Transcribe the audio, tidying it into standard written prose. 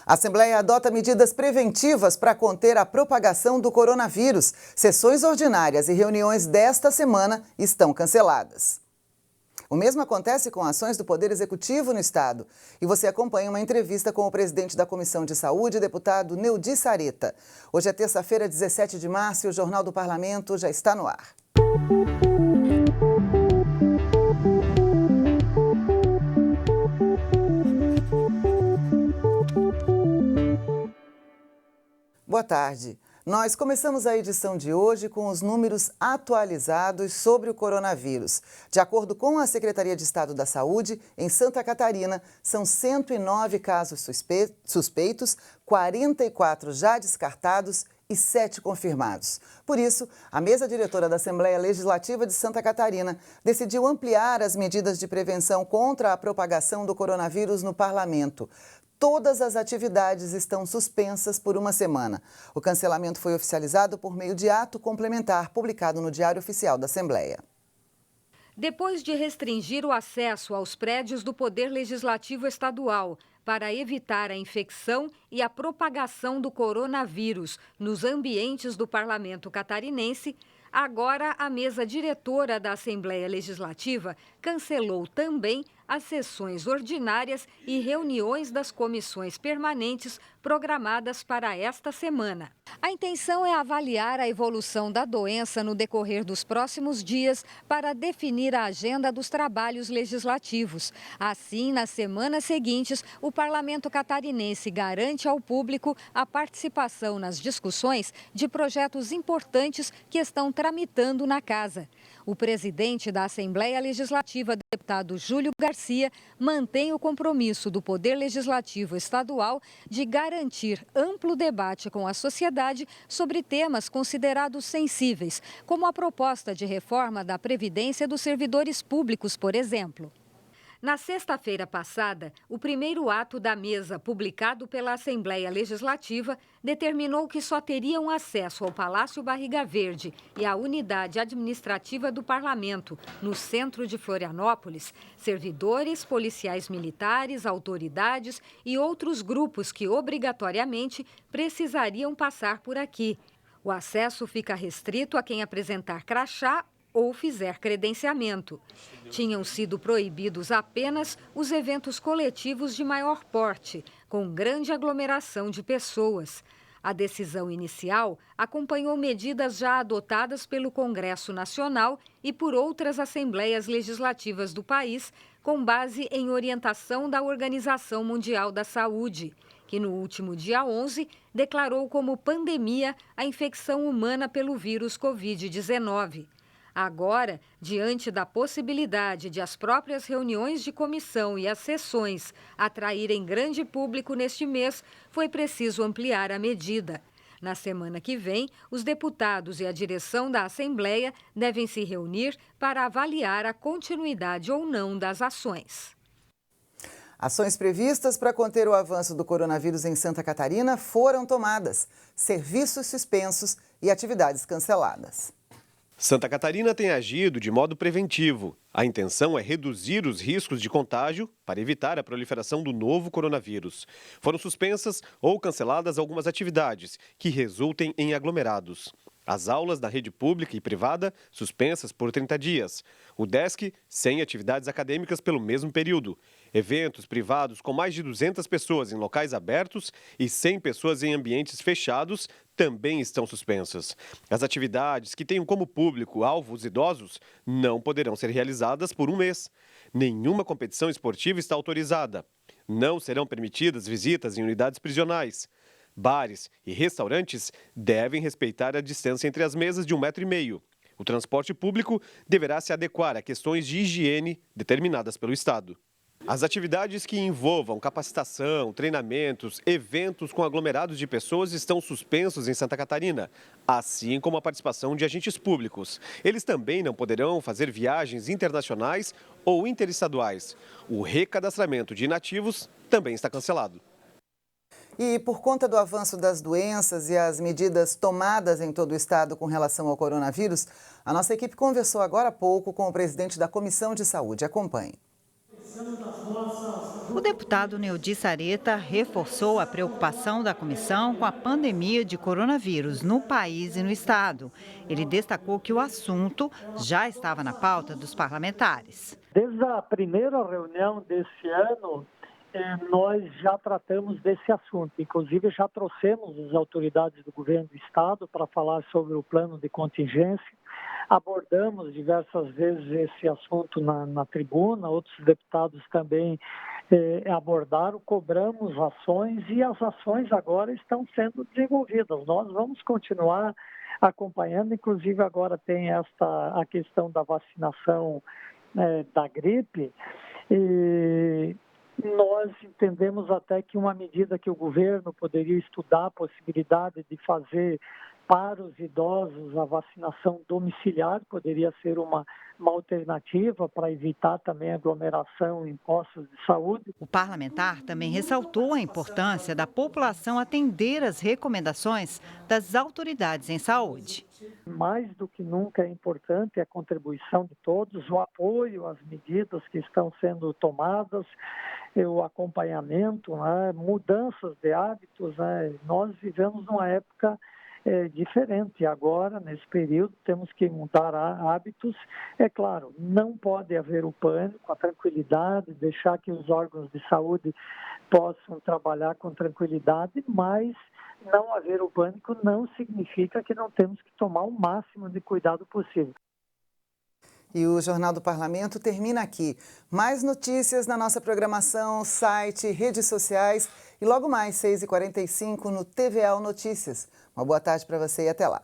A Assembleia adota medidas preventivas para conter a propagação do coronavírus. Sessões ordinárias e reuniões desta semana estão canceladas. O mesmo acontece com ações do Poder Executivo no Estado. E você acompanha uma entrevista com o presidente da Comissão de Saúde, deputado Neudi Sareta. Hoje é terça-feira, 17 de março, e o Jornal do Parlamento já está no ar. Boa tarde. Nós começamos a edição de hoje com os números atualizados sobre o coronavírus. De acordo com a Secretaria de Estado da Saúde, em Santa Catarina, são 109 casos suspeitos, 44 já descartados e 7 confirmados. Por isso, a mesa diretora da Assembleia Legislativa de Santa Catarina decidiu ampliar as medidas de prevenção contra a propagação do coronavírus no parlamento. Todas as atividades estão suspensas por uma semana. O cancelamento foi oficializado por meio de ato complementar publicado no Diário Oficial da Assembleia. Depois de restringir o acesso aos prédios do Poder Legislativo Estadual para evitar a infecção e a propagação do coronavírus nos ambientes do Parlamento catarinense, agora a mesa diretora da Assembleia Legislativa cancelou também as sessões ordinárias e reuniões das comissões permanentes programadas para esta semana. A intenção é avaliar a evolução da doença no decorrer dos próximos dias para definir a agenda dos trabalhos legislativos. Assim, nas semanas seguintes, o Parlamento catarinense garante ao público a participação nas discussões de projetos importantes que estão tramitando na casa. O presidente da Assembleia Legislativa, deputado Júlio Garcia, mantém o compromisso do Poder Legislativo Estadual de garantir amplo debate com a sociedade sobre temas considerados sensíveis, como a proposta de reforma da Previdência dos servidores públicos, por exemplo. Na sexta-feira passada, o primeiro ato da mesa, publicado pela Assembleia Legislativa, determinou que só teriam acesso ao Palácio Barriga Verde e à unidade administrativa do Parlamento, no centro de Florianópolis, servidores, policiais militares, autoridades e outros grupos que obrigatoriamente precisariam passar por aqui. O acesso fica restrito a quem apresentar crachá ou fizer credenciamento. Tinham sido proibidos apenas os eventos coletivos de maior porte, com grande aglomeração de pessoas. A decisão inicial acompanhou medidas já adotadas pelo Congresso Nacional e por outras assembleias legislativas do país, com base em orientação da Organização Mundial da Saúde, que no último dia 11 declarou como pandemia a infecção humana pelo vírus Covid-19. Agora, diante da possibilidade de as próprias reuniões de comissão e as sessões atraírem grande público neste mês, foi preciso ampliar a medida. Na semana que vem, os deputados e a direção da Assembleia devem se reunir para avaliar a continuidade ou não das ações. Ações previstas para conter o avanço do coronavírus em Santa Catarina foram tomadas, serviços suspensos e atividades canceladas. Santa Catarina tem agido de modo preventivo. A intenção é reduzir os riscos de contágio para evitar a proliferação do novo coronavírus. Foram suspensas ou canceladas algumas atividades que resultem em aglomerados. As aulas da rede pública e privada suspensas por 30 dias. O DESC sem atividades acadêmicas pelo mesmo período. Eventos privados com mais de 200 pessoas em locais abertos e 100 pessoas em ambientes fechados também estão suspensas. As atividades que tenham como público alvo os idosos não poderão ser realizadas por um mês. Nenhuma competição esportiva está autorizada. Não serão permitidas visitas em unidades prisionais. Bares e restaurantes devem respeitar a distância entre as mesas de 1,5 metro. O transporte público deverá se adequar a questões de higiene determinadas pelo Estado. As atividades que envolvam capacitação, treinamentos, eventos com aglomerados de pessoas estão suspensos em Santa Catarina, assim como a participação de agentes públicos. Eles também não poderão fazer viagens internacionais ou interestaduais. O recadastramento de inativos também está cancelado. E por conta do avanço das doenças e as medidas tomadas em todo o estado com relação ao coronavírus, a nossa equipe conversou agora há pouco com o presidente da Comissão de Saúde. Acompanhe. O deputado Neudi Sareta reforçou a preocupação da comissão com a pandemia de coronavírus no país e no estado. Ele destacou que o assunto já estava na pauta dos parlamentares. Desde a primeira reunião desse ano, nós já tratamos desse assunto. Inclusive, já trouxemos as autoridades do governo do estado para falar sobre o plano de contingência. Abordamos diversas vezes esse assunto na tribuna, outros deputados também abordaram, cobramos ações e as ações agora estão sendo desenvolvidas. Nós vamos continuar acompanhando, inclusive agora tem a questão da vacinação da gripe e nós entendemos até que uma medida que o governo poderia estudar a possibilidade de fazer para os idosos a vacinação domiciliar poderia ser uma alternativa para evitar também aglomeração em postos de saúde. O parlamentar também ressaltou a importância da população atender às recomendações das autoridades em saúde. Mais do que nunca é importante a contribuição de todos, o apoio às medidas que estão sendo tomadas, o acompanhamento, mudanças de hábitos. Nós vivemos numa época diferente. Agora, nesse período, temos que mudar hábitos. É claro, não pode haver o pânico, a tranquilidade, deixar que os órgãos de saúde possam trabalhar com tranquilidade, mas não haver o pânico não significa que não temos que tomar o máximo de cuidado possível. E o Jornal do Parlamento termina aqui. Mais notícias na nossa programação, site, redes sociais e logo mais, 6h45 no TVA Notícias. Uma boa tarde para você e até lá.